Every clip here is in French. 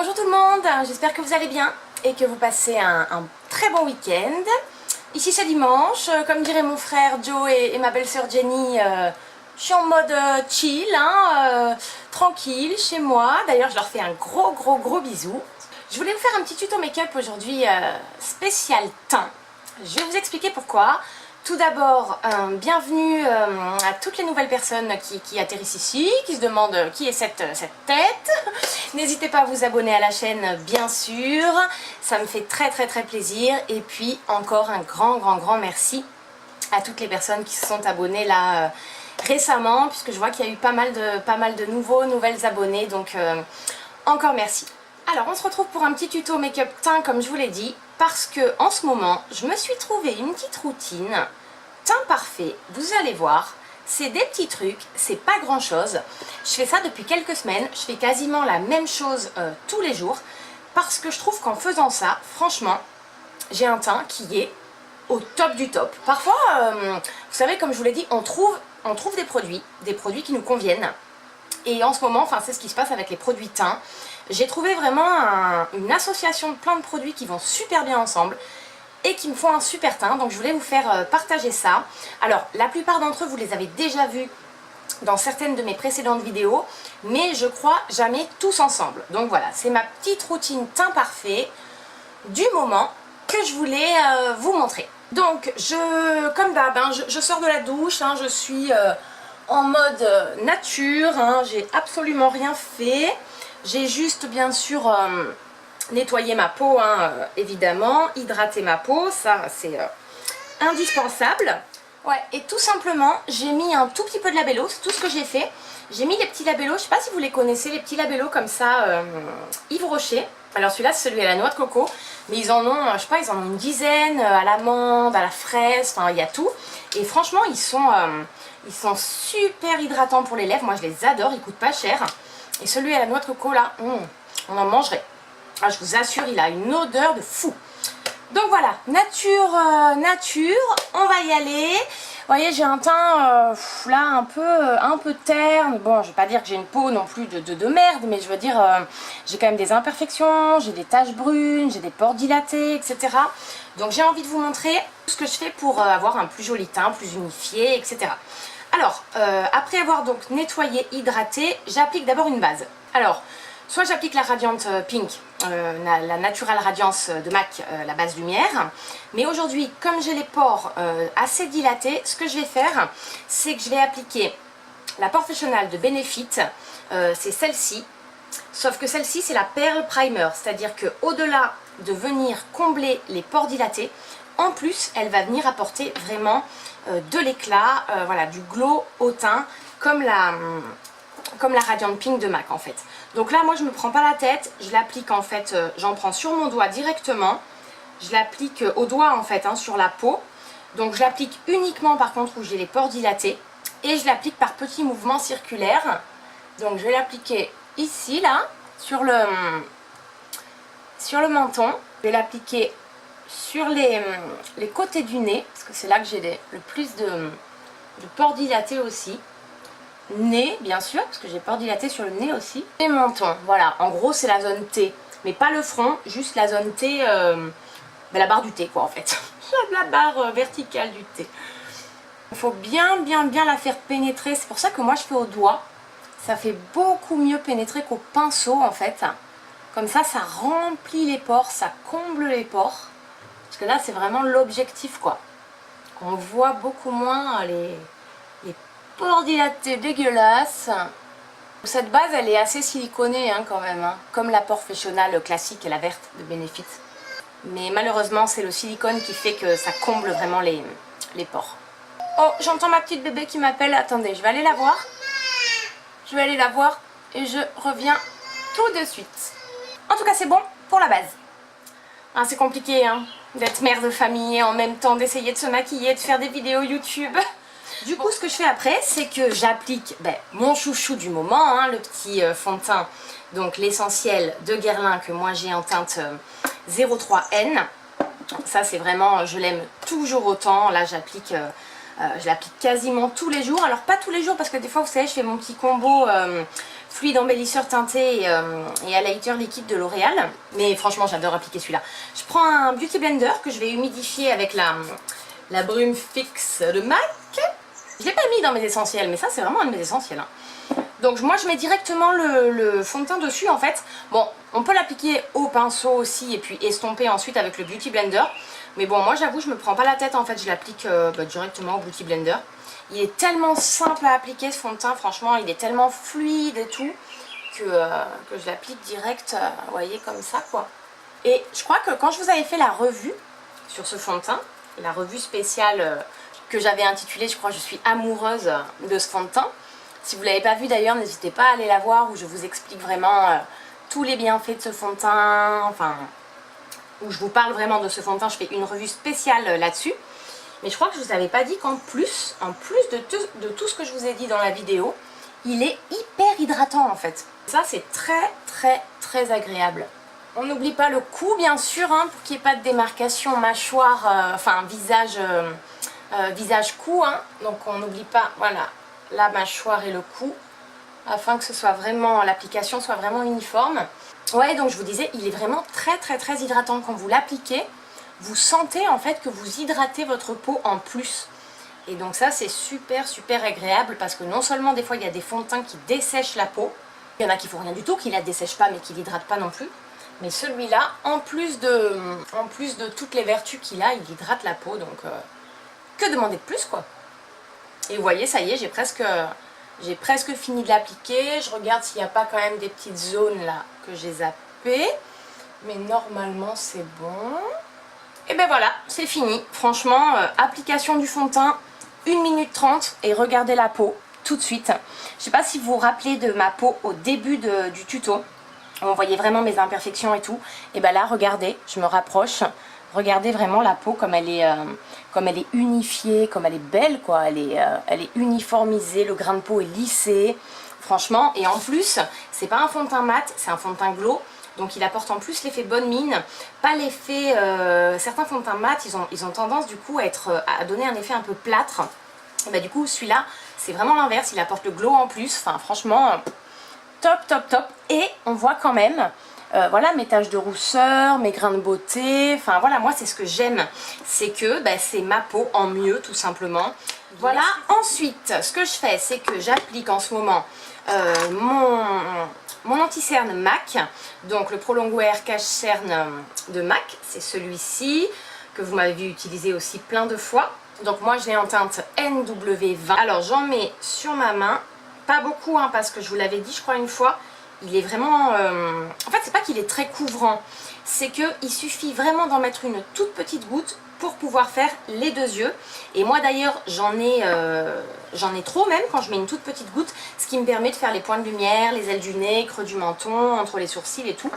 Bonjour tout le monde, j'espère que vous allez bien et que vous passez un très bon week-end. Ici c'est dimanche, comme dirait mon frère Joe et ma belle-sœur Jenny, je suis en mode chill, tranquille chez moi. D'ailleurs je leur fais un gros bisou. Je voulais vous faire un petit tuto make-up aujourd'hui spécial teint. Je vais vous expliquer pourquoi. Tout d'abord, bienvenue à toutes les nouvelles personnes qui atterrissent ici, qui se demandent qui est cette tête. N'hésitez pas à vous abonner à la chaîne, bien sûr, ça me fait très plaisir. Et puis encore un grand merci à toutes les personnes qui se sont abonnées là récemment, puisque je vois qu'il y a eu pas mal de nouvelles abonnés, donc encore merci. Alors on se retrouve pour un petit tuto make-up teint comme je vous l'ai dit, parce que en ce moment je me suis trouvé une petite routine teint parfait. Vous allez voir, c'est des petits trucs, c'est pas grand chose. Je fais ça depuis quelques semaines, je fais quasiment la même chose tous les jours, parce que je trouve qu'en faisant ça, franchement, j'ai un teint qui est au top du top. Parfois, vous savez, comme je vous l'ai dit, on trouve des produits qui nous conviennent. Et en ce moment, enfin c'est ce qui se passe avec les produits teints. J'ai trouvé vraiment une association de plein de produits qui vont super bien ensemble et qui me font un super teint. Donc je voulais vous faire partager ça. Alors la plupart d'entre eux, vous les avez déjà vus dans certaines de mes précédentes vidéos, mais je crois jamais tous ensemble. Donc voilà, c'est ma petite routine teint parfait du moment que je voulais vous montrer. Donc comme d'hab, je sors de la douche, je suis en mode nature, j'ai absolument rien fait. J'ai juste bien sûr nettoyé ma peau, évidemment, hydraté ma peau, ça c'est indispensable. Ouais, et tout simplement, j'ai mis un tout petit peu de labello, c'est tout ce que j'ai fait. J'ai mis les petits labellos, je sais pas si vous les connaissez, les petits labellos comme ça, Yves Rocher. Alors celui-là c'est celui à la noix de coco, mais ils en ont, je sais pas, ils en ont une dizaine, à l'amande, à la fraise, enfin il y a tout. Et franchement ils sont super hydratants pour les lèvres, moi je les adore, ils coûtent pas cher. Et celui à la noix de coco là, on en mangerait. Ah, je vous assure, il a une odeur de fou. Donc voilà, nature, on va y aller. Vous voyez, j'ai un teint là un peu terne. Bon, je vais pas dire que j'ai une peau non plus de merde, mais je veux dire, j'ai quand même des imperfections, j'ai des taches brunes, j'ai des pores dilatés, etc. Donc j'ai envie de vous montrer ce que je fais pour avoir un plus joli teint, plus unifié, etc. Alors, après avoir donc nettoyé, hydraté, j'applique d'abord une base. Alors, soit j'applique la Radiant Pink, la Natural Radiance de MAC, la base lumière. Mais aujourd'hui, comme j'ai les pores assez dilatés, ce que je vais faire, c'est que je vais appliquer la Professional de Benefit. C'est celle-ci. Sauf que celle-ci, c'est la Pearl Primer. C'est-à-dire qu'au-delà de venir combler les pores dilatés, en plus, elle va venir apporter vraiment de l'éclat, voilà, du glow au teint, comme la Radiant Pink de MAC en fait. Donc là, moi, je me prends pas la tête, je l'applique en fait, j'en prends sur mon doigt directement, je l'applique au doigt en fait, sur la peau. Donc je l'applique uniquement par contre où j'ai les pores dilatés, et je l'applique par petits mouvements circulaires. Donc je vais l'appliquer ici, là, sur le menton, je vais l'appliquer sur les côtés du nez, parce que c'est là que j'ai le plus de pores dilatés aussi. Nez, bien sûr, parce que j'ai pores dilatés sur le nez aussi. Et menton, voilà, en gros c'est la zone T, mais pas le front, juste la zone T, la barre du T quoi en fait. La barre verticale du T. Il faut bien la faire pénétrer, c'est pour ça que moi je fais au doigt. Ça fait beaucoup mieux pénétrer qu'au pinceau en fait. Comme ça, ça remplit les pores, ça comble les pores. Parce que là, c'est vraiment l'objectif, quoi. On voit beaucoup moins les pores dilatés dégueulasses. Cette base, elle est assez siliconée, quand même. Comme la Professional classique et la verte de Benefit. Mais malheureusement, c'est le silicone qui fait que ça comble vraiment les pores. Oh, j'entends ma petite bébé qui m'appelle. Attendez, je vais aller la voir. Je vais aller la voir et je reviens tout de suite. En tout cas, c'est bon pour la base. C'est compliqué d'être mère de famille et en même temps d'essayer de se maquiller, de faire des vidéos YouTube. Du coup, ce que je fais après, c'est que j'applique mon chouchou du moment, le petit fond de teint, donc l'essentiel de Guerlain que moi j'ai en teinte 03N. Ça, c'est vraiment, je l'aime toujours autant. Là, je l'applique quasiment tous les jours. Alors, pas tous les jours parce que des fois, vous savez, je fais mon petit combo fluide embellisseur teinté et highlighter liquide de L'Oréal. Mais franchement, j'adore appliquer celui-là. Je prends un Beauty Blender que je vais humidifier avec la brume fixe de MAC. Je ne l'ai pas mis dans mes essentiels, mais ça c'est vraiment un de mes essentiels. Hein. Donc moi je mets directement le fond de teint dessus en fait. Bon, on peut l'appliquer au pinceau aussi et puis estomper ensuite avec le Beauty Blender. Mais bon, moi j'avoue, je me prends pas la tête en fait, je l'applique directement au Beauty Blender. Il est tellement simple à appliquer ce fond de teint, franchement, il est tellement fluide et tout que je l'applique direct, vous voyez, comme ça quoi. Et je crois que quand je vous avais fait la revue sur ce fond de teint, la revue spéciale que j'avais intitulée, je crois, je suis amoureuse de ce fond de teint. Si vous ne l'avez pas vu d'ailleurs, n'hésitez pas à aller la voir où je vous explique vraiment tous les bienfaits de ce fond de teint, enfin, où je vous parle vraiment de ce fond de teint, je fais une revue spéciale là-dessus. Mais je crois que je ne vous avais pas dit qu'en plus de tout ce que je vous ai dit dans la vidéo, il est hyper hydratant en fait. Ça c'est très agréable. On n'oublie pas le cou bien sûr, hein, pour qu'il n'y ait pas de démarcation mâchoire, enfin visage cou. Hein. Donc on n'oublie pas, voilà, la mâchoire et le cou, afin que ce soit vraiment, l'application soit vraiment uniforme. Ouais, donc je vous disais, il est vraiment très hydratant quand vous l'appliquez. Vous sentez en fait que vous hydratez votre peau en plus. Et donc ça c'est super agréable parce que non seulement des fois il y a des fonds de teint qui dessèchent la peau, il y en a qui font rien du tout, qui la dessèchent pas mais qui l'hydratent pas non plus. Mais celui-là, en plus de toutes les vertus qu'il a, il hydrate la peau, donc que demander de plus quoi. Et vous voyez, ça y est, j'ai presque fini de l'appliquer. Je regarde s'il n'y a pas quand même des petites zones là que j'ai zappées. Mais normalement c'est bon. Et ben voilà, c'est fini. Franchement, application du fond de teint, 1 minute 30 et regardez la peau tout de suite. Je sais pas si vous vous rappelez de ma peau au début du tuto. On voyait vraiment mes imperfections et tout. Et ben là, regardez, je me rapproche. Regardez vraiment la peau comme elle est unifiée, comme elle est belle quoi. Elle est uniformisée, le grain de peau est lissé. Franchement, et en plus, c'est pas un fond de teint mat, c'est un fond de teint glow. Donc il apporte en plus l'effet bonne mine, pas l'effet... certains fonds de teint mat, ils ont tendance du coup à donner un effet un peu plâtre. Et bah du coup celui-là, c'est vraiment l'inverse, il apporte le glow en plus. Enfin franchement, top. Et on voit quand même, voilà, mes taches de rousseur, mes grains de beauté. Enfin voilà, moi c'est ce que j'aime. C'est que c'est ma peau en mieux tout simplement. Voilà, ensuite ce que je fais, c'est que j'applique en ce moment mon anti-cerne MAC, donc le Prolongo Air Cache Cerne de MAC, c'est celui-ci que vous m'avez vu utiliser aussi plein de fois. Donc moi je l'ai en teinte NW20. Alors j'en mets sur ma main, pas beaucoup hein, parce que je vous l'avais dit je crois une fois, il est vraiment... En fait c'est pas qu'il est très couvrant, c'est qu'il suffit vraiment d'en mettre une toute petite goutte pour pouvoir faire les deux yeux. Et moi d'ailleurs j'en ai trop même quand je mets une toute petite goutte, ce qui me permet de faire les points de lumière, les ailes du nez, creux du menton, entre les sourcils et tout.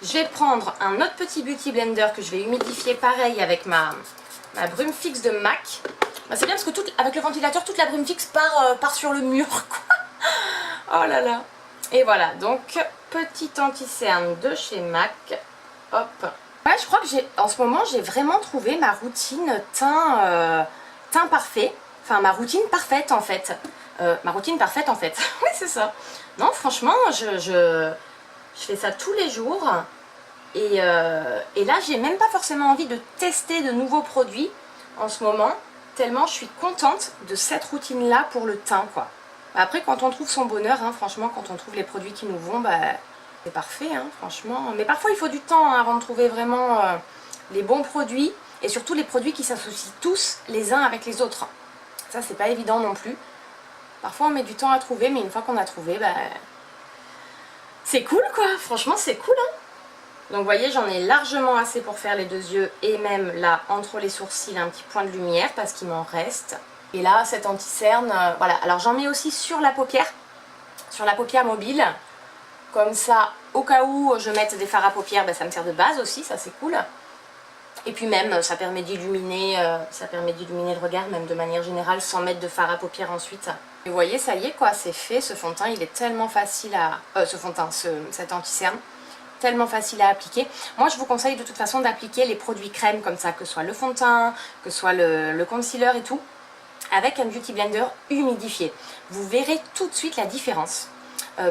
Je vais prendre un autre petit Beauty Blender que je vais humidifier pareil avec ma brume fixe de MAC. C'est bien parce que avec le ventilateur toute la brume fixe part sur le mur quoi. Oh là là. Et voilà, donc petit anti-cerne de chez MAC. Hop. Ouais, je crois que en ce moment j'ai vraiment trouvé ma routine teint parfait. Enfin ma routine parfaite en fait. Oui c'est ça. Non franchement je fais ça tous les jours. Et là j'ai même pas forcément envie de tester de nouveaux produits en ce moment. Tellement je suis contente de cette routine là pour le teint quoi. Après quand on trouve son bonheur, hein, franchement quand on trouve les produits qui nous vont, c'est parfait hein, franchement. Mais parfois il faut du temps hein, avant de trouver vraiment les bons produits. Et surtout les produits qui s'associent tous les uns avec les autres. Ça c'est pas évident non plus. Parfois on met du temps à trouver, mais une fois qu'on a trouvé, c'est cool quoi, franchement c'est cool hein. Donc vous voyez j'en ai largement assez pour faire les deux yeux et même là entre les sourcils un petit point de lumière parce qu'il m'en reste. Et là cet anti-cerne, voilà, alors j'en mets aussi sur la paupière mobile. Comme ça au cas où je mette des fards à paupières, ça me sert de base aussi, ça c'est cool. Et puis même ça permet d'illuminer le regard même de manière générale sans mettre de fard à paupières ensuite. Et vous voyez ça y est quoi, c'est fait, ce fond de teint il est tellement facile à... cet anti-cerne. Tellement facile à appliquer. Moi je vous conseille de toute façon d'appliquer les produits crème comme ça, que ce soit le fond de teint, que ce soit le concealer et tout, avec un Beauty Blender humidifié. Vous verrez tout de suite la différence.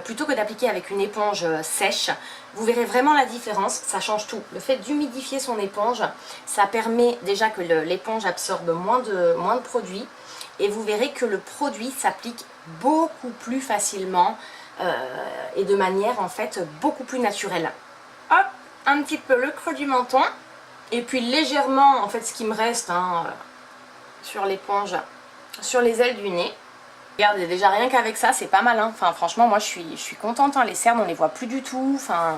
plutôt que d'appliquer avec une éponge sèche. Vous verrez vraiment la différence, ça change tout. Le fait d'humidifier son éponge, ça permet déjà que l'éponge absorbe moins de produit. Et vous verrez que le produit s'applique beaucoup plus facilement et de manière en fait beaucoup plus naturelle. Hop, un petit peu le creux du menton. Et puis légèrement, en fait, ce qui me reste sur l'éponge, sur les ailes du nez. Regardez, déjà rien qu'avec ça, c'est pas mal. Hein. Enfin, franchement, moi, je suis contente. Hein. Les cernes, on les voit plus du tout. Enfin,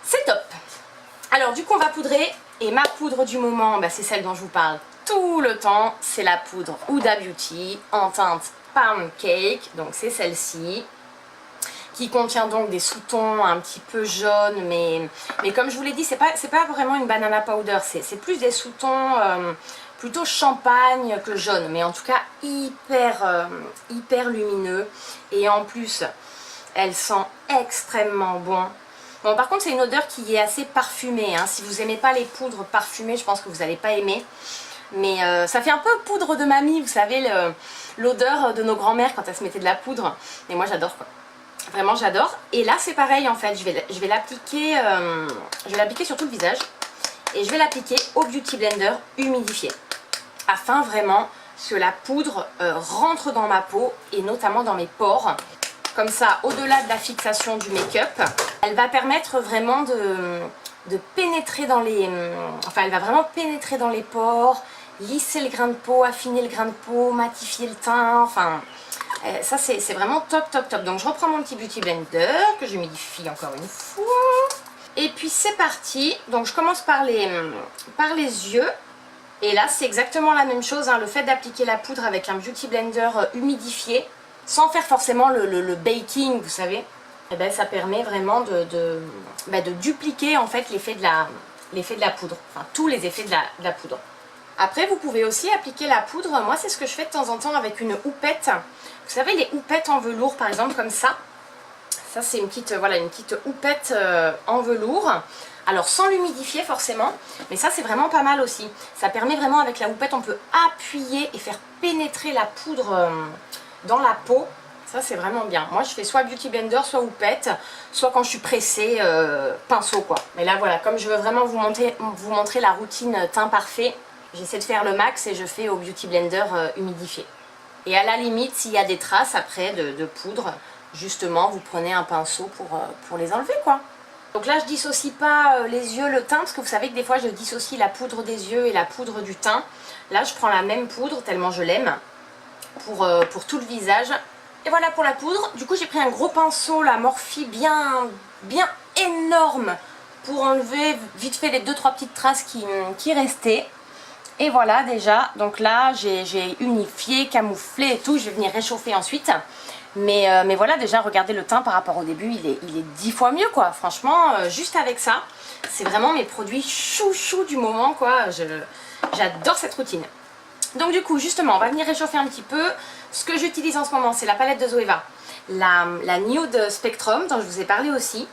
c'est top. Alors, du coup, on va poudrer. Et ma poudre du moment, bah, c'est celle dont je vous parle tout le temps. C'est la poudre Huda Beauty en teinte Pound Cake. Donc, c'est celle-ci, qui contient donc des sous-tons un petit peu jaunes, mais comme je vous l'ai dit, c'est pas vraiment une banana powder, c'est plus des sous-tons plutôt champagne que jaune, mais en tout cas hyper lumineux, et en plus elle sent extrêmement bon. Bon, par contre c'est une odeur qui est assez parfumée, hein. Si vous n'aimez pas les poudres parfumées, je pense que vous n'allez pas aimer. Mais ça fait un peu poudre de mamie, vous savez, l'odeur de nos grands-mères quand elles se mettaient de la poudre. Et moi j'adore quoi. Vraiment j'adore. Et là c'est pareil en fait, je vais l'appliquer sur tout le visage. Et je vais l'appliquer au Beauty Blender humidifié. Afin vraiment que la poudre rentre dans ma peau et notamment dans mes pores. Comme ça, au-delà de la fixation du make-up, elle va permettre vraiment de pénétrer dans les... Enfin, elle va vraiment pénétrer dans les pores, lisser le grain de peau, affiner le grain de peau, matifier le teint, enfin... ça c'est vraiment top. Donc je reprends mon petit Beauty Blender que j'humidifie encore une fois. Et puis c'est parti. Donc je commence par les yeux. Et là c'est exactement la même chose, hein. Le fait d'appliquer la poudre avec un Beauty Blender humidifié, sans faire forcément le baking, vous savez, et ben, ça permet vraiment de dupliquer en fait l'effet de la poudre. Enfin tous les effets de la poudre. Après vous pouvez aussi appliquer la poudre. Moi c'est ce que je fais de temps en temps avec une houppette. Vous savez les houpettes en velours par exemple comme ça. Ça c'est une petite houppette en velours. Alors sans l'humidifier forcément, mais ça c'est vraiment pas mal aussi. Ça permet vraiment avec la houppette, on peut appuyer et faire pénétrer la poudre dans la peau. Ça c'est vraiment bien. Moi je fais soit Beauty Blender, soit houppette, soit quand je suis pressée, pinceau quoi. Mais là voilà, comme je veux vraiment vous montrer la routine teint parfait, j'essaie de faire le max et je fais au Beauty Blender humidifié. Et à la limite, s'il y a des traces après de poudre, justement, vous prenez un pinceau pour les enlever, quoi. Donc là, je dissocie pas les yeux, le teint, parce que vous savez que des fois, je dissocie la poudre des yeux et la poudre du teint. Là, je prends la même poudre, tellement je l'aime, pour tout le visage. Et voilà pour la poudre. Du coup, j'ai pris un gros pinceau, la Morphe bien énorme, pour enlever vite fait les 2-3 petites traces qui restaient. Et voilà déjà, donc là j'ai unifié, camouflé et tout, je vais venir réchauffer ensuite. Mais voilà, déjà regardez le teint par rapport au début, il est 10 fois mieux quoi. Franchement, juste avec ça, c'est vraiment mes produits chouchou du moment quoi. J'adore cette routine. Donc du coup justement, on va venir réchauffer un petit peu. Ce que j'utilise en ce moment, c'est la palette de Zoeva, la Nude Spectrum dont je vous ai parlé aussi,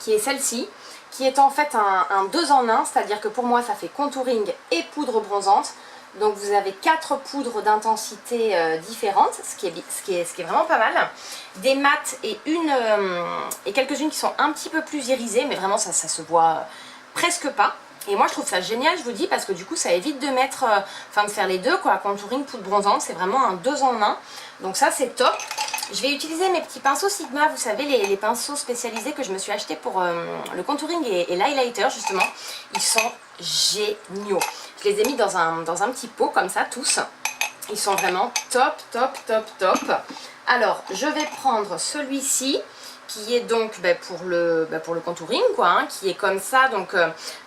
qui est celle-ci. Qui est en fait un 2 en 1, c'est-à-dire que pour moi ça fait contouring et poudre bronzante. Donc vous avez 4 poudres d'intensité différentes, ce qui est vraiment pas mal. Des mattes et quelques-unes qui sont un petit peu plus irisées, mais vraiment ça se voit presque pas. Et moi je trouve ça génial, je vous dis, parce que du coup ça évite de mettre, de faire les deux quoi, contouring, poudre bronzante, c'est vraiment un 2 en 1. Donc ça c'est top. Je vais utiliser mes petits pinceaux Sigma, vous savez, les pinceaux spécialisés que je me suis acheté pour le contouring et l'highlighter justement. Ils sont géniaux. Je les ai mis dans un petit pot comme ça, tous. Ils sont vraiment top. Alors, je vais prendre celui-ci, qui est donc pour le contouring, quoi, hein, qui est comme ça, donc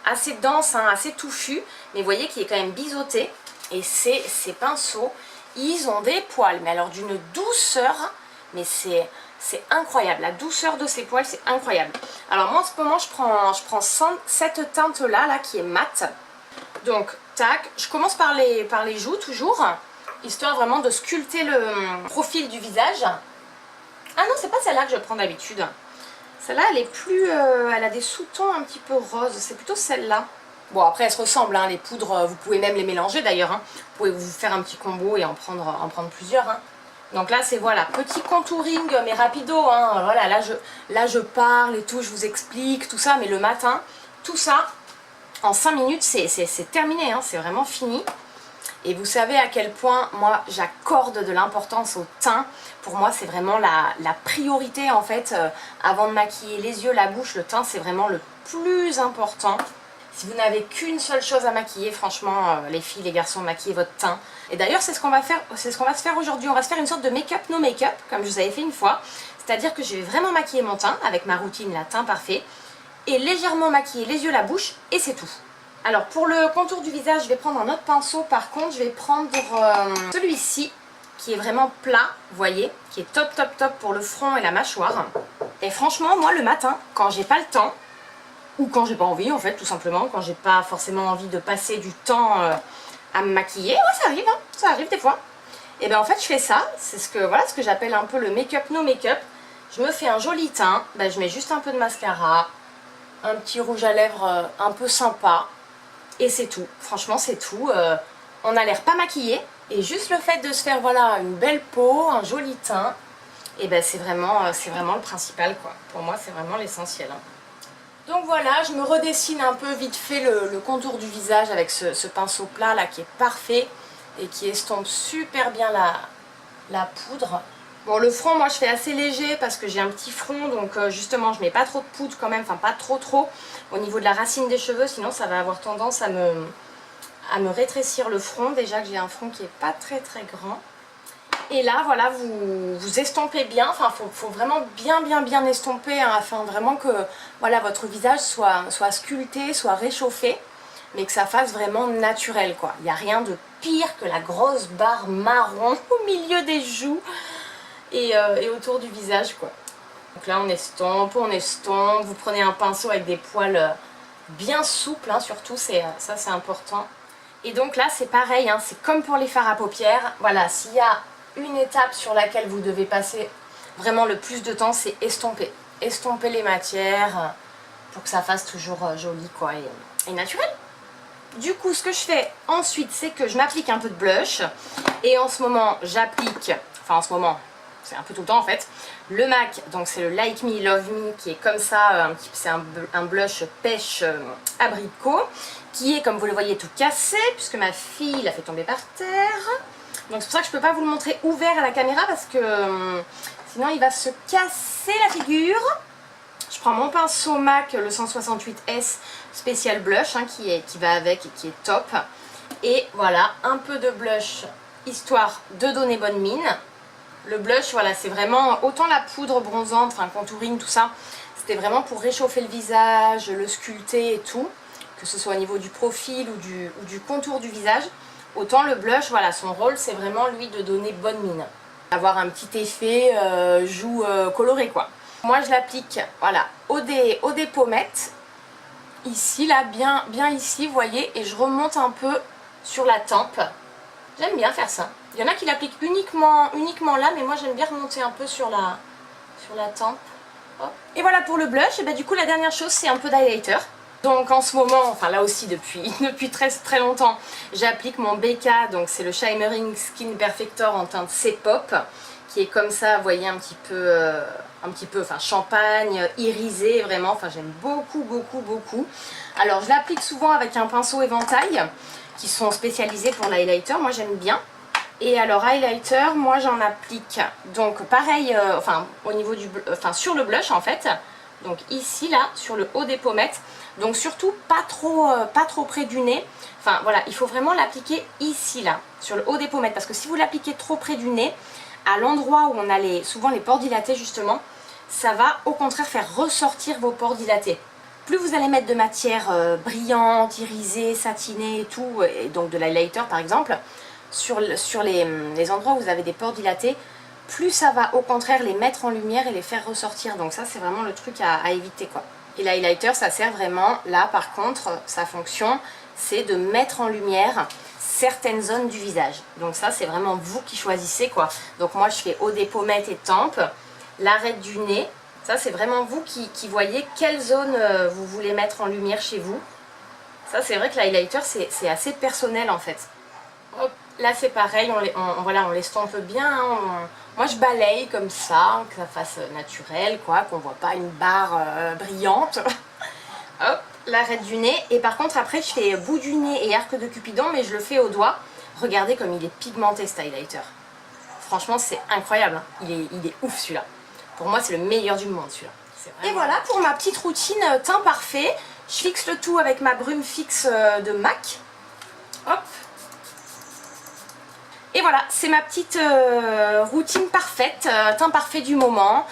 assez dense, hein, assez touffu, mais vous voyez qu'il est quand même biseauté. Et ces pinceaux, ils ont des poils, mais alors d'une douceur... Mais c'est incroyable, la douceur de ces poils, c'est incroyable. Alors moi en ce moment, je prends cette teinte-là, qui est mate. Donc, tac, je commence par les joues toujours, histoire vraiment de sculpter le profil du visage. Ah non, c'est pas celle-là que je prends d'habitude. Celle-là, elle est plus... elle a des sous-tons un petit peu roses, c'est plutôt celle-là. Bon, après, elles se ressemblent, hein, les poudres, vous pouvez même les mélanger d'ailleurs. Hein. Vous pouvez vous faire un petit combo et en prendre plusieurs. Hein. Donc là c'est voilà, petit contouring mais rapido, hein. Voilà, là je parle et tout, je vous explique tout ça, mais le matin, tout ça, en 5 minutes c'est terminé, hein. C'est vraiment fini. Et vous savez à quel point moi j'accorde de l'importance au teint. Pour moi c'est vraiment la priorité en fait, avant de maquiller les yeux, la bouche, le teint c'est vraiment le plus important. Si vous n'avez qu'une seule chose à maquiller, franchement, les filles, les garçons, maquillez votre teint. Et d'ailleurs, c'est ce qu'on va faire, c'est ce qu'on va se faire aujourd'hui. On va se faire une sorte de make-up, no make-up, comme je vous avais fait une fois. C'est-à-dire que je vais vraiment maquiller mon teint avec ma routine, la teint parfait, et légèrement maquiller les yeux, la bouche, et c'est tout. Alors, pour le contour du visage, je vais prendre un autre pinceau. Par contre, je vais prendre celui-ci, qui est vraiment plat, vous voyez, qui est top, top, top pour le front et la mâchoire. Et franchement, moi, le matin, quand j'ai pas le temps, ou quand j'ai pas envie en fait, tout simplement, quand j'ai pas forcément envie de passer du temps à me maquiller, ouais, ça arrive, hein, ça arrive des fois. Et ben en fait je fais ça, c'est ce que j'appelle un peu le make-up no make-up. Je me fais un joli teint, ben, je mets juste un peu de mascara, un petit rouge à lèvres un peu sympa, et c'est tout. Franchement c'est tout, on a l'air pas maquillé, et juste le fait de se faire voilà une belle peau, un joli teint, et ben c'est vraiment le principal quoi. Pour moi c'est vraiment l'essentiel, hein. Donc voilà, je me redessine un peu vite fait le contour du visage avec ce pinceau plat là qui est parfait et qui estompe super bien la poudre. Bon, le front, moi je fais assez léger parce que j'ai un petit front, donc justement je mets pas trop de poudre quand même, enfin pas trop au niveau de la racine des cheveux, sinon ça va avoir tendance à me rétrécir le front, déjà que j'ai un front qui est pas très grand. Et là, voilà, vous estompez bien, enfin, faut vraiment bien estomper, hein, afin vraiment que voilà, votre visage soit sculpté, soit réchauffé, mais que ça fasse vraiment naturel, quoi. Il n'y a rien de pire que la grosse barre marron au milieu des joues et autour du visage, quoi. Donc là, on estompe, vous prenez un pinceau avec des poils bien souples, hein, surtout, ça c'est important. Et donc là, c'est pareil, hein, c'est comme pour les fards à paupières, voilà, s'il y a une étape sur laquelle vous devez passer vraiment le plus de temps, c'est estomper. Estomper les matières pour que ça fasse toujours joli quoi, et naturel. Du coup, ce que je fais ensuite, c'est que je m'applique un peu de blush. Et en ce moment, j'applique, enfin en ce moment, c'est un peu tout le temps en fait, le MAC, donc c'est le Like Me, Love Me, qui est comme ça, c'est un blush pêche abricot, qui est, comme vous le voyez, tout cassé, puisque ma fille l'a fait tomber par terre. Donc c'est pour ça que je ne peux pas vous le montrer ouvert à la caméra parce que sinon il va se casser la figure. Je prends mon pinceau MAC, le 168S spécial blush, hein, qui va avec et qui est top. Et voilà, un peu de blush histoire de donner bonne mine. Le blush, voilà, c'est vraiment autant la poudre bronzante, enfin contouring, tout ça. C'était vraiment pour réchauffer le visage, le sculpter et tout. Que ce soit au niveau du profil ou du contour du visage. Autant le blush, voilà, son rôle c'est vraiment lui de donner bonne mine. Avoir un petit effet joue coloré quoi. Moi je l'applique voilà, au des pommettes. Ici, là, bien ici, vous voyez, et je remonte un peu sur la tempe. J'aime bien faire ça. Il y en a qui l'appliquent uniquement là, mais moi j'aime bien remonter un peu sur la tempe. Hop. Et voilà pour le blush, et ben, du coup la dernière chose c'est un peu d'highlighter. Donc en ce moment, enfin là aussi depuis très longtemps, j'applique mon BK, donc c'est le Shimmering Skin Perfector en teinte C-Pop, qui est comme ça, vous voyez, un petit peu, enfin champagne, irisé, vraiment, enfin j'aime beaucoup. Alors je l'applique souvent avec un pinceau éventail, qui sont spécialisés pour l'highlighter, moi j'aime bien. Et alors highlighter, moi j'en applique, donc pareil, enfin au niveau sur le blush en fait, donc ici là, sur le haut des pommettes. Donc surtout pas trop près du nez. Enfin voilà, il faut vraiment l'appliquer ici là, sur le haut des pommettes. Parce que si vous l'appliquez trop près du nez, à l'endroit où on a souvent les pores dilatés justement, ça va au contraire faire ressortir vos pores dilatés. Plus vous allez mettre de matière brillante, irisée, satinée et tout, et donc de l'highlighter par exemple, sur les endroits où vous avez des pores dilatés, plus ça va au contraire les mettre en lumière et les faire ressortir. Donc ça c'est vraiment le truc à éviter quoi. Et l'highlighter, ça sert vraiment, là par contre, sa fonction, c'est de mettre en lumière certaines zones du visage. Donc ça, c'est vraiment vous qui choisissez quoi. Donc moi, je fais haut des pommettes et tempes, l'arête du nez. Ça, c'est vraiment vous qui voyez quelle zone vous voulez mettre en lumière chez vous. Ça, c'est vrai que l'highlighter, c'est assez personnel en fait. Hop. Là c'est pareil, voilà, on l'estompe bien, hein. Moi je balaye comme ça, que ça fasse naturel, quoi, qu'on voit pas une barre brillante. Hop, l'arête du nez. Et par contre après je fais bout du nez et arc de Cupidon, mais je le fais au doigt. Regardez comme il est pigmenté ce highlighter. Franchement c'est incroyable, hein. Il est ouf celui-là. Pour moi c'est le meilleur du monde celui-là. Et voilà pour ma petite routine teint parfait. Je fixe le tout avec ma brume fixe de MAC. Hop. Et voilà, c'est ma petite routine parfaite, teint parfait du moment.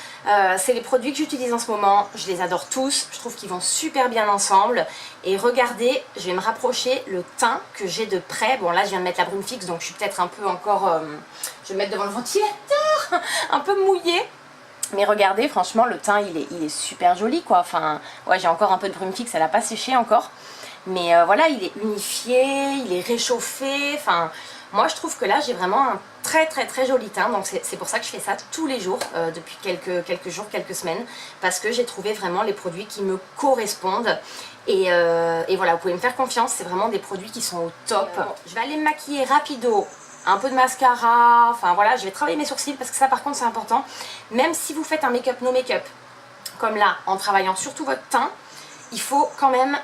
C'est les produits que j'utilise en ce moment, je les adore tous, je trouve qu'ils vont super bien ensemble. Et regardez, je vais me rapprocher le teint que j'ai de près. Bon là je viens de mettre la brume fixe, donc je suis peut-être un peu encore... je vais me mettre devant le ventilateur, un peu mouillée. Mais regardez, franchement le teint il est super joli quoi. Enfin, ouais, j'ai encore un peu de brume fixe, elle n'a pas séché encore. Mais voilà, il est unifié, il est réchauffé, enfin... Moi je trouve que là j'ai vraiment un très joli teint, donc c'est pour ça que je fais ça tous les jours depuis quelques jours, quelques semaines, parce que j'ai trouvé vraiment les produits qui me correspondent. Et voilà, vous pouvez me faire confiance, c'est vraiment des produits qui sont au top. Je vais aller me maquiller rapido, un peu de mascara, enfin voilà, je vais travailler mes sourcils parce que ça par contre c'est important. Même si vous faites un make-up no make-up, comme là, en travaillant surtout votre teint, il faut quand même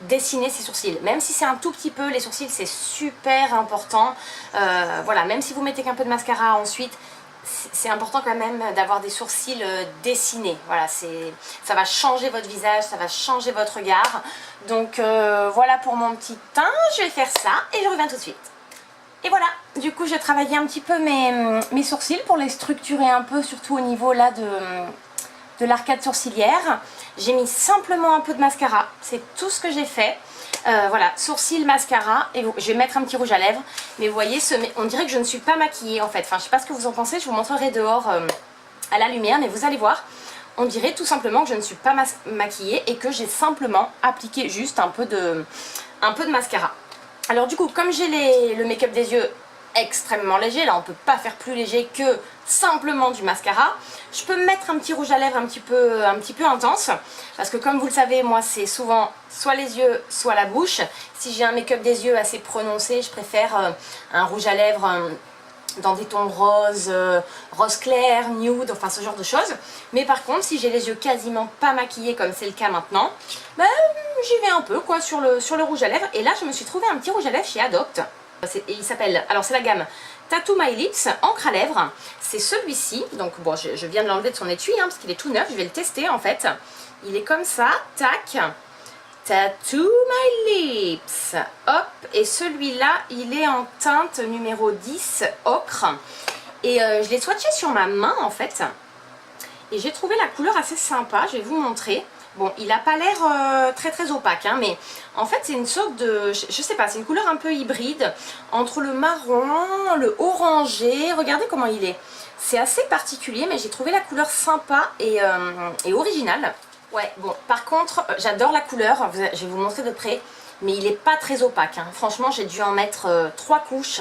dessiner ses sourcils. Même si c'est un tout petit peu, les sourcils c'est super important. Voilà, même si vous mettez qu'un peu de mascara ensuite, c'est important quand même d'avoir des sourcils dessinés. Voilà, ça va changer votre visage, ça va changer votre regard. Donc voilà pour mon petit teint, je vais faire ça et je reviens tout de suite. Et voilà, du coup je travaillais un petit peu mes sourcils pour les structurer un peu, surtout au niveau là de l'arcade sourcilière. J'ai mis simplement un peu de mascara, c'est tout ce que j'ai fait. Voilà, sourcils, mascara, et je vais mettre un petit rouge à lèvres. Mais vous voyez, on dirait que je ne suis pas maquillée en fait. Enfin, je sais pas ce que vous en pensez, je vous montrerai dehors à la lumière, mais vous allez voir. On dirait tout simplement que je ne suis pas maquillée et que j'ai simplement appliqué juste un peu de mascara. Alors du coup, comme j'ai le make-up des yeux extrêmement léger, là on peut pas faire plus léger que simplement du mascara, je peux me mettre un petit rouge à lèvres un petit peu intense, parce que comme vous le savez, moi c'est souvent soit les yeux soit la bouche. Si j'ai un make-up des yeux assez prononcé, je préfère un rouge à lèvres dans des tons rose, rose clair, nude, enfin ce genre de choses. Mais par contre, si j'ai les yeux quasiment pas maquillés comme c'est le cas maintenant, ben, j'y vais un peu quoi sur le rouge à lèvres. Et là je me suis trouvé un petit rouge à lèvres chez Adopt. Et il s'appelle, alors c'est la gamme Tattoo My Lips encre à lèvres. C'est celui-ci, donc bon je viens de l'enlever de son étui hein, parce qu'il est tout neuf, je vais le tester en fait. Il est comme ça, tac, Tattoo My Lips, hop, et celui-là il est en teinte numéro 10 ocre. Et je l'ai swatché sur ma main en fait, et j'ai trouvé la couleur assez sympa, je vais vous montrer. Bon, il n'a pas l'air très opaque, hein, mais en fait c'est une sorte de, je sais pas, c'est une couleur un peu hybride entre le marron, le orangé. Regardez comment il est. C'est assez particulier, mais j'ai trouvé la couleur sympa et originale. Ouais, bon, par contre, j'adore la couleur, je vais vous montrer de près, mais il n'est pas très opaque, hein. Franchement, j'ai dû en mettre 3 couches.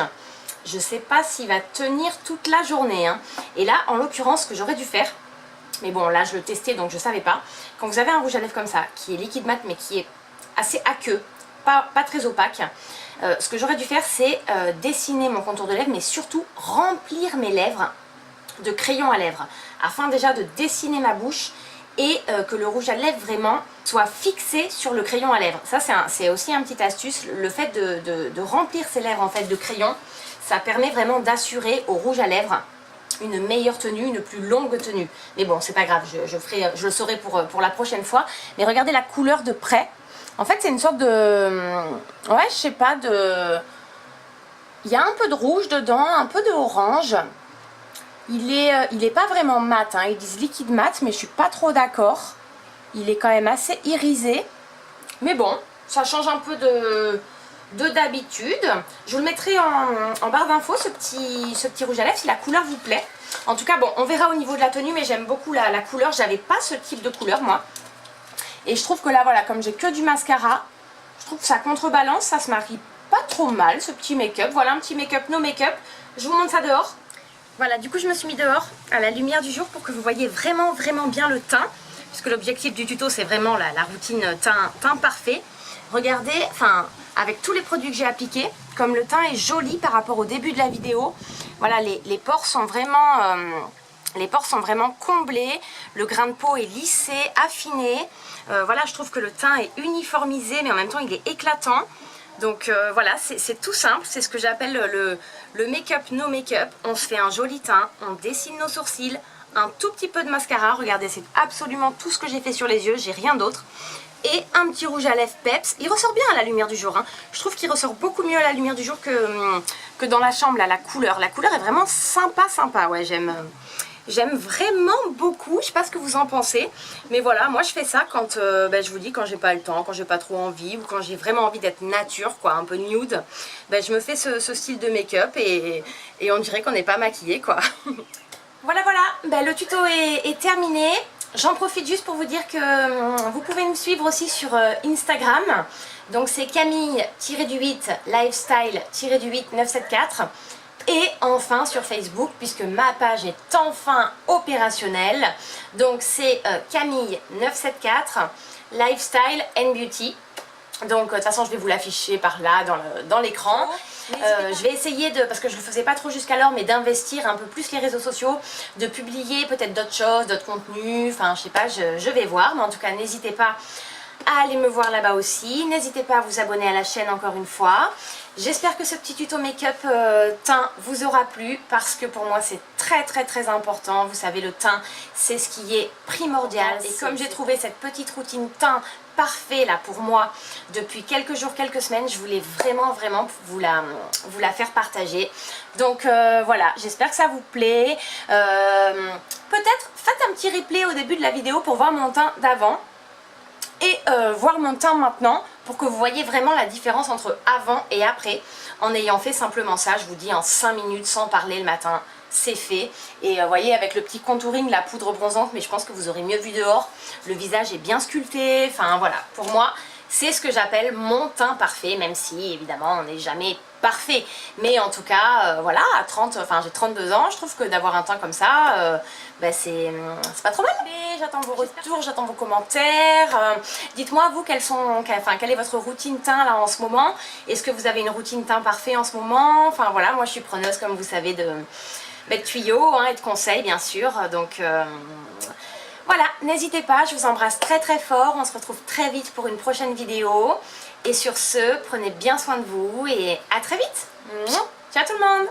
Je sais pas s'il va tenir toute la journée, hein. Et là, en l'occurrence, ce que j'aurais dû faire, mais bon là je le testais donc je savais pas. Quand vous avez un rouge à lèvres comme ça, qui est liquide mat mais qui est assez aqueux, pas très opaque, ce que j'aurais dû faire c'est dessiner mon contour de lèvres, mais surtout remplir mes lèvres de crayon à lèvres, afin déjà de dessiner ma bouche et que le rouge à lèvres vraiment soit fixé sur le crayon à lèvres. Ça c'est aussi une petite astuce, le fait de remplir ses lèvres en fait de crayon, ça permet vraiment d'assurer au rouge à lèvres une meilleure tenue, une plus longue tenue. Mais bon, c'est pas grave, je le saurai pour la prochaine fois. Mais regardez la couleur de près. En fait, c'est une sorte de... Ouais, je sais pas, il y a un peu de rouge dedans, un peu de orange. Il est pas vraiment mat, hein. Ils disent liquide mat, mais je suis pas trop d'accord. Il est quand même assez irisé. Mais bon, ça change un peu d'habitude. Je vous le mettrai en barre d'infos, ce petit rouge à lèvres, si la couleur vous plaît. En tout cas, bon, on verra au niveau de la tenue, mais j'aime beaucoup la couleur. J'avais pas ce type de couleur, moi. Et je trouve que là, voilà, comme j'ai que du mascara, je trouve que ça contrebalance, ça se marie pas trop mal, ce petit make-up. Voilà, un petit make-up, no make-up. Je vous montre ça dehors. Voilà, du coup, je me suis mis dehors, à la lumière du jour, pour que vous voyez vraiment bien le teint. Puisque l'objectif du tuto, c'est vraiment la routine teint parfait. Regardez, enfin... avec tous les produits que j'ai appliqués. Comme le teint est joli par rapport au début de la vidéo, voilà, les pores sont vraiment... les pores sont vraiment comblés, le grain de peau est lissé, affiné. Voilà, je trouve que le teint est uniformisé, mais en même temps il est éclatant. Donc voilà, c'est tout simple, c'est ce que j'appelle le make-up no make-up. On se fait un joli teint, on dessine nos sourcils, un tout petit peu de mascara. Regardez, c'est absolument tout ce que j'ai fait sur les yeux, j'ai rien d'autre. Et un petit rouge à lèvres peps. Il ressort bien à la lumière du jour, hein. Je trouve qu'il ressort beaucoup mieux à la lumière du jour que dans la chambre, là, la couleur. La couleur est vraiment sympa, ouais, j'aime vraiment beaucoup. Je sais pas ce que vous en pensez, mais voilà, moi je fais ça quand, je vous dis, quand j'ai pas le temps, quand j'ai pas trop envie, ou quand j'ai vraiment envie d'être nature, quoi, un peu nude, je me fais ce style de make-up et on dirait qu'on n'est pas maquillé, quoi. Voilà, le tuto est terminé. J'en profite juste pour vous dire que vous pouvez me suivre aussi sur Instagram. Donc c'est Camille-8 lifestyle-8 974. Et enfin sur Facebook, puisque ma page est enfin opérationnelle. Donc c'est Camille974 Lifestyle and Beauty. Donc de toute façon je vais vous l'afficher par là dans l'écran. Je vais essayer parce que je ne le faisais pas trop jusqu'alors, mais d'investir un peu plus les réseaux sociaux, de publier peut-être d'autres choses, d'autres contenus, enfin je sais pas, je vais voir. Mais en tout cas n'hésitez pas à aller me voir là-bas aussi. N'hésitez pas à vous abonner à la chaîne encore une fois. J'espère que ce petit tuto make-up teint vous aura plu, parce que pour moi c'est très important. Vous savez, le teint c'est ce qui est primordial, et comme j'ai trouvé cette petite routine teint parfait là pour moi depuis quelques jours, quelques semaines, je voulais vraiment vous la faire partager. Donc voilà, j'espère que ça vous plaît. Peut-être faites un petit replay au début de la vidéo pour voir mon teint d'avant et voir mon teint maintenant, pour que vous voyez vraiment la différence entre avant et après. En ayant fait simplement ça, je vous dis, en 5 minutes sans parler le matin, c'est fait. Et vous voyez, avec le petit contouring, la poudre bronzante, mais je pense que vous aurez mieux vu dehors. Le visage est bien sculpté, enfin voilà, pour moi c'est ce que j'appelle mon teint parfait, même si évidemment on n'est jamais parfait. Mais en tout cas, voilà, j'ai 32 ans, je trouve que d'avoir un teint comme ça, c'est pas trop mal. J'attends vos retours, j'attends vos commentaires. Dites-moi vous quelle est votre routine teint là en ce moment. Est-ce que vous avez une routine teint parfait en ce moment? Enfin voilà, moi je suis preneuse, comme vous savez, de tuyaux, hein, et de conseils bien sûr. Donc voilà, n'hésitez pas, je vous embrasse très fort. On se retrouve très vite pour une prochaine vidéo. Et sur ce, prenez bien soin de vous et à très vite. Ciao tout le monde!